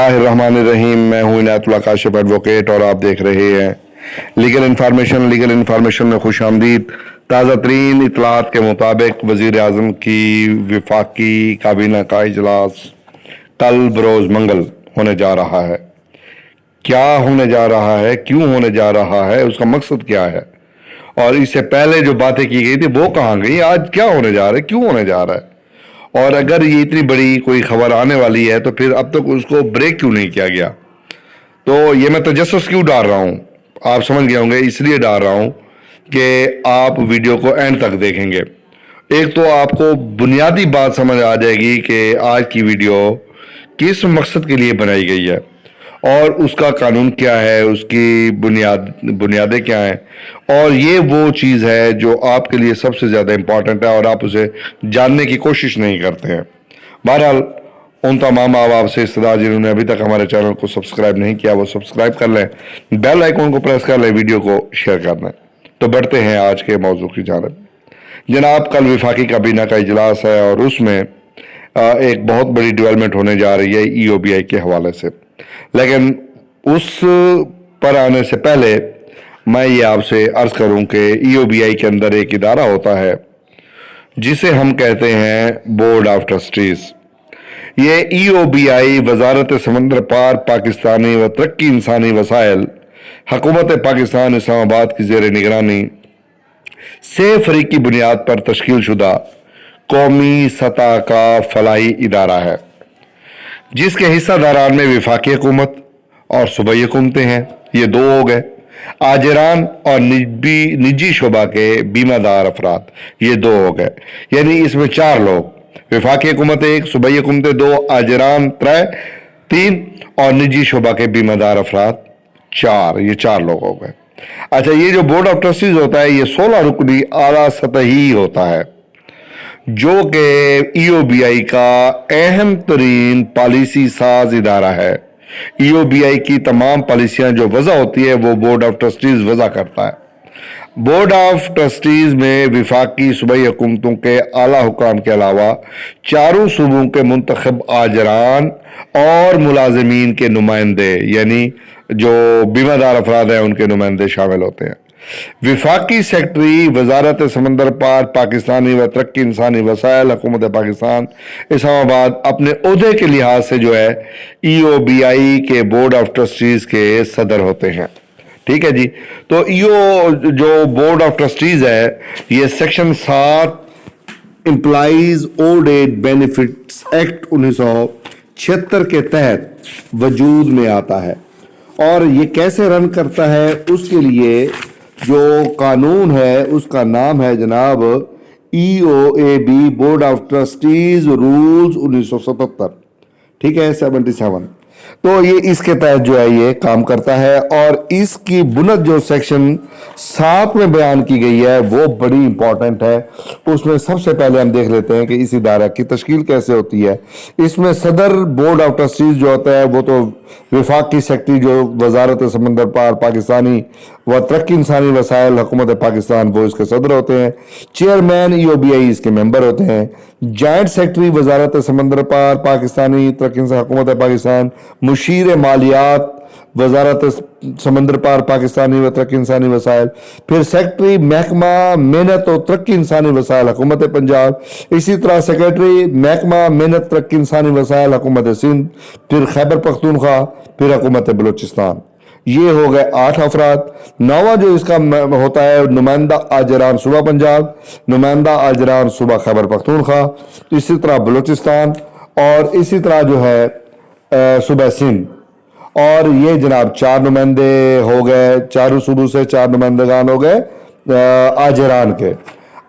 الرحمن الرحیم، میں ہوں عنایت اللہ کاشف ایڈوکیٹ اور آپ دیکھ رہے ہیں لیگل انفارمیشن میں خوش آمدید۔ تازہ ترین اطلاعات کے مطابق وزیر اعظم کی وفاقی کابینہ کا اجلاس کل بروز منگل ہونے جا رہا ہے۔ کیا ہونے جا رہا ہے، کیوں ہونے جا رہا ہے، اس کا مقصد کیا ہے، اور اس سے پہلے جو باتیں کی گئی تھی وہ کہاں گئی، آج کیا ہونے جا رہا ہے، کیوں ہونے جا رہا ہے، اور اگر یہ اتنی بڑی کوئی خبر آنے والی ہے تو پھر اب تک اس کو بریک کیوں نہیں کیا گیا۔ تو یہ میں تجسس کیوں ڈال رہا ہوں، آپ سمجھ گئے ہوں گے، اس لیے ڈال رہا ہوں کہ آپ ویڈیو کو اینڈ تک دیکھیں گے۔ ایک تو آپ کو بنیادی بات سمجھ آ جائے گی کہ آج کی ویڈیو کس مقصد کے لیے بنائی گئی ہے اور اس کا قانون کیا ہے، اس کی بنیادیں کیا ہیں، اور یہ وہ چیز ہے جو آپ کے لیے سب سے زیادہ امپورٹنٹ ہے اور آپ اسے جاننے کی کوشش نہیں کرتے ہیں۔ بہرحال ان تمام آپ سے استدعا جنہوں نے ابھی تک ہمارے چینل کو سبسکرائب نہیں کیا وہ سبسکرائب کر لیں، بیل آئیکن کو پریس کر لیں، ویڈیو کو شیئر کر لیں۔ تو بڑھتے ہیں آج کے موضوع کی جانب۔ جناب، کل وفاقی کابینہ کا اجلاس ہے اور اس میں ایک بہت بڑی ڈیولپمنٹ ہونے جا رہی ہے ای او بی آئی کے حوالے سے، لیکن اس پر آنے سے پہلے میں یہ آپ سے عرض کروں کہ ای او بی آئی کے اندر ایک ادارہ ہوتا ہے جسے ہم کہتے ہیں بورڈ آف ٹرسٹیز۔ یہ ای او بی آئی وزارت سمندر پار پاکستانی و ترقی انسانی وسائل، حکومت پاکستان اسلام آباد کی زیر نگرانی سے فریقی بنیاد پر تشکیل شدہ قومی سطح کا فلاحی ادارہ ہے، جس کے حصہ داران میں وفاقی حکومت اور صوبائی حکومتیں ہیں، یہ دو ہو گئے، آجران اور نجی شعبہ کے بیمہ دار افراد، یہ دو ہو گئے، یعنی اس میں چار لوگ، وفاقی حکومت ایک، صوبائی حکومتیں دو، آجران تین اور نجی شعبہ کے بیمہ دار افراد چار، یہ چار لوگ ہو گئے۔ اچھا، یہ جو بورڈ آف ٹرسٹیز ہوتا ہے یہ 16 رکنی اعلیٰ سطحی ہوتا ہے، جو کہ ای او بی آئی کا اہم ترین پالیسی ساز ادارہ ہے۔ ای او بی آئی کی تمام پالیسیاں جو وضع ہوتی ہے وہ بورڈ آف ٹرسٹیز وضع کرتا ہے۔ بورڈ آف ٹرسٹیز میں وفاقی صوبائی حکومتوں کے اعلیٰ حکام کے علاوہ چاروں صوبوں کے منتخب آجران اور ملازمین کے نمائندے، یعنی جو بیمہ دار افراد ہیں ان کے نمائندے شامل ہوتے ہیں۔ وفاقی سیکرٹری وزارت سمندر پار پاکستانی و ترقی انسانی وسائل، حکومت پاکستان اسلام آباد، اپنے عہدے کے لحاظ سے جو ہے ای او بی آئی کے بورڈ آف ٹرسٹیز کے صدر ہوتے ہیں۔ ٹھیک ہے جی، تو جو بورڈ آف ٹرسٹیز ہے یہ section 7 employees old age benefits act 1976 کے تحت وجود میں آتا ہے، اور یہ کیسے رن کرتا ہے اس کے لیے جو قانون ہے اس کا نام ہے جناب E O A B board of trustees rules 1977، ٹھیک ہے، 77۔ تو یہ اس کے تحت جو ہے یہ کام کرتا ہے، اور اس کی بنیاد جو سیکشن 7 میں بیان کی گئی ہے وہ بڑی امپورٹنٹ ہے۔ اس میں سب سے پہلے ہم دیکھ لیتے ہیں کہ اس ادارہ کی تشکیل کیسے ہوتی ہے۔ اس میں صدر بورڈ آف ٹرسٹیز جو ہوتا ہے وہ تو وفاقی سیکرٹری جو وزارت سمندر پار پاکستانی و ترقی انسانی وسائل، حکومت پاکستان، وہ اس کے صدر ہوتے ہیں۔ چیئرمین ای او بی آئی اس کے ممبر ہوتے ہیں۔ جوائنٹ سیکرٹری وزارت سمندر پار پاکستانی ترقی انسانی حکومت پاکستان، مشیر مالیات وزارت سمندر پار پاکستانی و ترقی انسانی وسائل، پھر سیکرٹری محکمہ محنت و ترقی انسانی وسائل، حکومت پنجاب، اسی طرح سیکرٹری محکمہ محنت ترقی انسانی وسائل، حکومت سندھ، پھر خیبر پختونخوا، پھر حکومت بلوچستان۔ یہ ہو گئے 8 افراد۔ 9واں جو اس کا ہوتا ہے نمائندہ آجران صوبہ پنجاب، نمائندہ آجران صوبہ خیبر پختونخوا، اسی طرح بلوچستان، اور اسی طرح جو ہے صوبہ سندھ، اور یہ جناب 4 نمائندے ہو گئے، چاروں صوبوں سے 4 نمائندگان ہو گئے آجران کے۔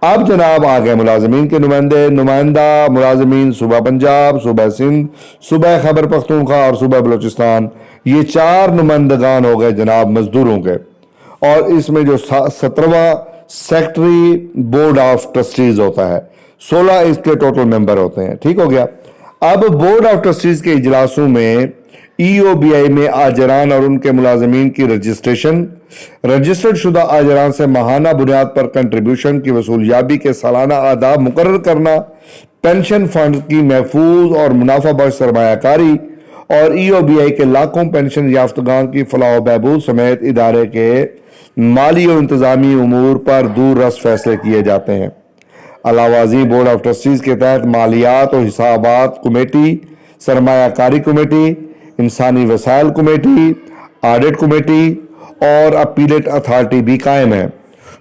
اب جناب آ گئے ملازمین کے نمائندے، نمائندہ ملازمین صوبہ پنجاب، صوبہ سندھ، صوبہ خیبر پختونخوا اور صوبہ بلوچستان، یہ 4 نمائندگان ہو گئے جناب مزدوروں کے۔ اور اس میں جو 17واں سیکرٹری بورڈ آف ٹرسٹیز ہوتا ہے، 16 اس کے ٹوٹل ممبر ہوتے ہیں، ٹھیک ہو گیا۔ اب بورڈ آف ٹرسٹیز کے اجلاسوں میں ای او بی آئی میں آجران اور ان کے ملازمین کی رجسٹریشن، رجسٹرڈ شدہ آجران سے ماہانہ بنیاد پر کنٹریبیوشن کی وصولیابی کے سالانہ آداب مقرر کرنا، پینشن فنڈ کی محفوظ اور منافع بخش سرمایہ کاری اور ای او بی آئی کے لاکھوں پینشن یافتگان کی فلاح و بہبود سمیت ادارے کے مالی و انتظامی امور پر دور رس فیصلے کیے جاتے ہیں۔ علاوہ ازیں بورڈ آف ٹرسٹیز کے تحت مالیات و حسابات کمیٹی، سرمایہ کاری کمیٹی، انسانی وسائل کمیٹی، آڈٹ کمیٹی اور اپیلیٹ اتھارٹی بھی قائم ہے،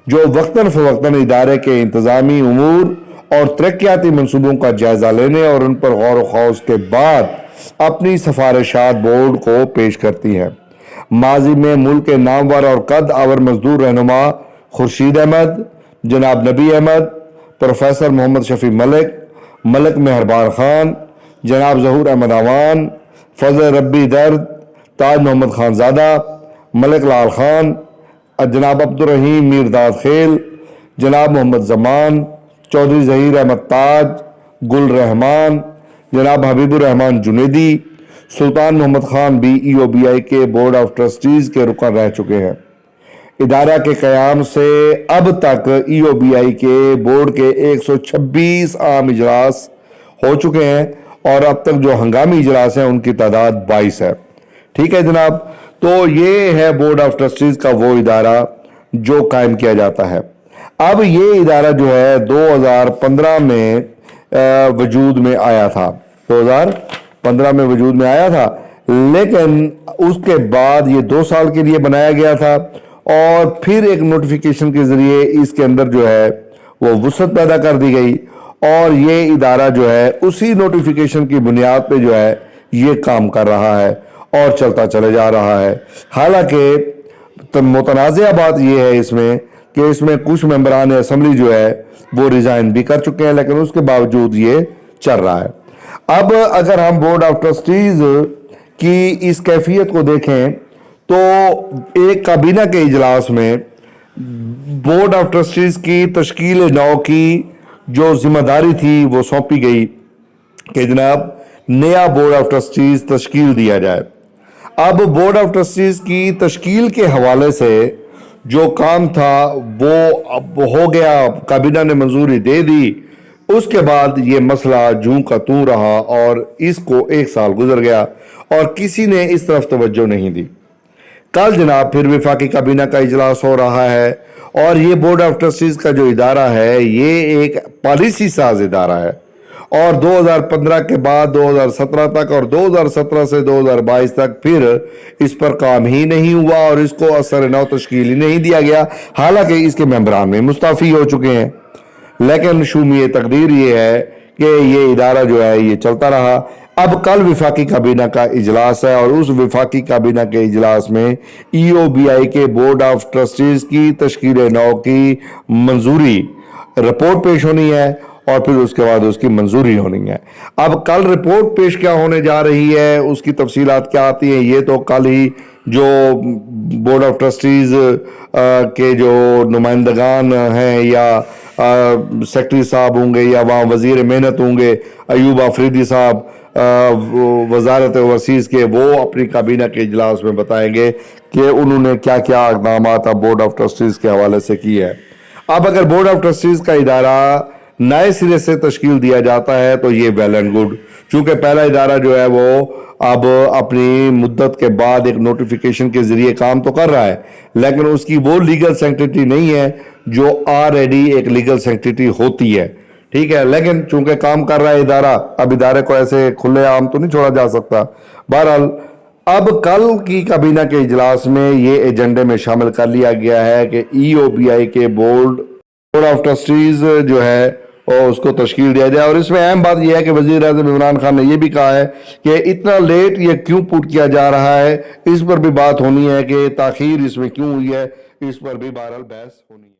جو وقتاً فوقتاً ادارے کے انتظامی امور اور ترقیاتی منصوبوں کا جائزہ لینے اور ان پر غور و خوض کے بعد اپنی سفارشات بورڈ کو پیش کرتی ہے۔ ماضی میں ملک کے نامور اور قد آور مزدور رہنما خورشید احمد، جناب نبی احمد، پروفیسر محمد شفیع ملک، ملک مہربان خان، جناب ظہور احمد اعوان، فضل ربی درد، تاج محمد خان زادہ، ملک لال خان، جناب عبدالرحیم میر داد خیل، جناب محمد زمان، چودھری ظہیر احمد تاج، گل رحمان، جناب حبیب الرحمان جنیدی، سلطان محمد خان بھی ای او بی آئی کے بورڈ آف ٹرسٹیز کے رکن رہ چکے ہیں۔ ادارہ کے قیام سے اب تک ای او بی آئی کے بورڈ کے 126 عام اجلاس ہو چکے ہیں اور اب تک جو ہنگامی اجلاس ہیں ان کی تعداد 22 ہے۔ ٹھیک ہے جناب، تو یہ ہے بورڈ آف ٹرسٹیز کا وہ ادارہ جو قائم کیا جاتا ہے۔ اب یہ ادارہ جو ہے 2015 میں وجود میں آیا تھا، 2015 میں وجود میں آیا تھا، لیکن اس کے بعد یہ 2 سال کے لیے بنایا گیا تھا اور پھر ایک نوٹیفیکیشن کے ذریعے اس کے اندر جو ہے وہ وسعت پیدا کر دی گئی اور یہ ادارہ جو ہے اسی نوٹیفیکیشن کی بنیاد پہ جو ہے یہ کام کر رہا ہے اور چلتا چلے جا رہا ہے۔ حالانکہ متنازعہ بات یہ ہے اس میں کہ اس میں کچھ ممبران اسمبلی جو ہے وہ ریزائن بھی کر چکے ہیں، لیکن اس کے باوجود یہ چل رہا ہے۔ اب اگر ہم بورڈ آف ٹرسٹیز کی اس کیفیت کو دیکھیں تو ایک کابینہ کے اجلاس میں بورڈ آف ٹرسٹیز کی تشکیل نو کی جو ذمہ داری تھی وہ سونپی گئی کہ جناب نیا بورڈ آف ٹرسٹیز تشکیل دیا جائے۔ اب بورڈ آف ٹرسٹیز کی تشکیل کے حوالے سے جو کام تھا وہ اب ہو گیا، کابینہ نے منظوری دے دی، اس کے بعد یہ مسئلہ جوں کا توں رہا اور اس کو 1 سال گزر گیا اور کسی نے اس طرف توجہ نہیں دی۔ کل جناب پھر وفاقی کابینہ کا اجلاس ہو رہا ہے اور یہ بورڈ آف ٹرسٹیز کا جو ادارہ ہے یہ ایک پالیسی ساز ادارہ ہے اور 2015 کے بعد 2017 تک اور 2017 سے 2022 تک پھر اس پر کام ہی نہیں ہوا اور اس کو اثر نو تشکیل ہی نہیں دیا گیا، حالانکہ اس کے ممبران میں مستعفی ہو چکے ہیں۔ لیکن شومی تقدیر یہ ہے کہ یہ ادارہ جو ہے یہ چلتا رہا۔ اب کل وفاقی کابینہ کا اجلاس ہے اور اس وفاقی کابینہ کے اجلاس میں ای او بی آئی کے بورڈ آف ٹرسٹیز کی تشکیل نو کی منظوری رپورٹ پیش ہونی ہے اور پھر اس کے بعد اس کی منظوری ہونی ہے۔ اب کل رپورٹ پیش کیا ہونے جا رہی ہے، اس کی تفصیلات کیا آتی ہیں، یہ تو کل ہی جو بورڈ آف ٹرسٹیز کے جو نمائندگان ہیں یا سیکٹری صاحب ہوں گے یا وہاں وزیر محنت ہوں گے ایوب آفریدی صاحب وزارت اوورسیز کے، وہ اپنی کابینہ کے اجلاس میں بتائیں گے کہ انہوں نے کیا کیا اقدامات اب بورڈ آف ٹرسٹیز کے حوالے سے کی ہے۔ اب اگر بورڈ آف ٹرسٹیز کا ادارہ نئے سرے سے تشکیل دیا جاتا ہے تو یہ ویل اینڈ گڈ، چونکہ پہلا ادارہ جو ہے وہ اب اپنی مدت کے بعد ایک نوٹیفیکیشن کے ذریعے کام تو کر رہا ہے لیکن اس کی وہ لیگل سینکٹیٹی نہیں ہے جو آلریڈی ایک لیگل سینکٹیٹی ہوتی ہے۔ ٹھیک ہے، لیکن چونکہ کام کر رہا ہے ادارہ، اب ادارے کو ایسے کھلے عام تو نہیں چھوڑا جا سکتا۔ بہرحال اب کل کی کابینہ کے اجلاس میں یہ ایجنڈے میں شامل کر لیا گیا ہے کہ ای او بی آئی کے بورڈ آف ٹرسٹیز جو ہے اور اس کو تشکیل دیا جائے۔ اور اس میں اہم بات یہ ہے کہ وزیر اعظم عمران خان نے یہ بھی کہا ہے کہ اتنا لیٹ یہ کیوں پوٹ کیا جا رہا ہے، اس پر بھی بات ہونی ہے کہ تاخیر اس میں کیوں ہوئی ہے، اس پر بھی بہرحال بحث ہونی ہے۔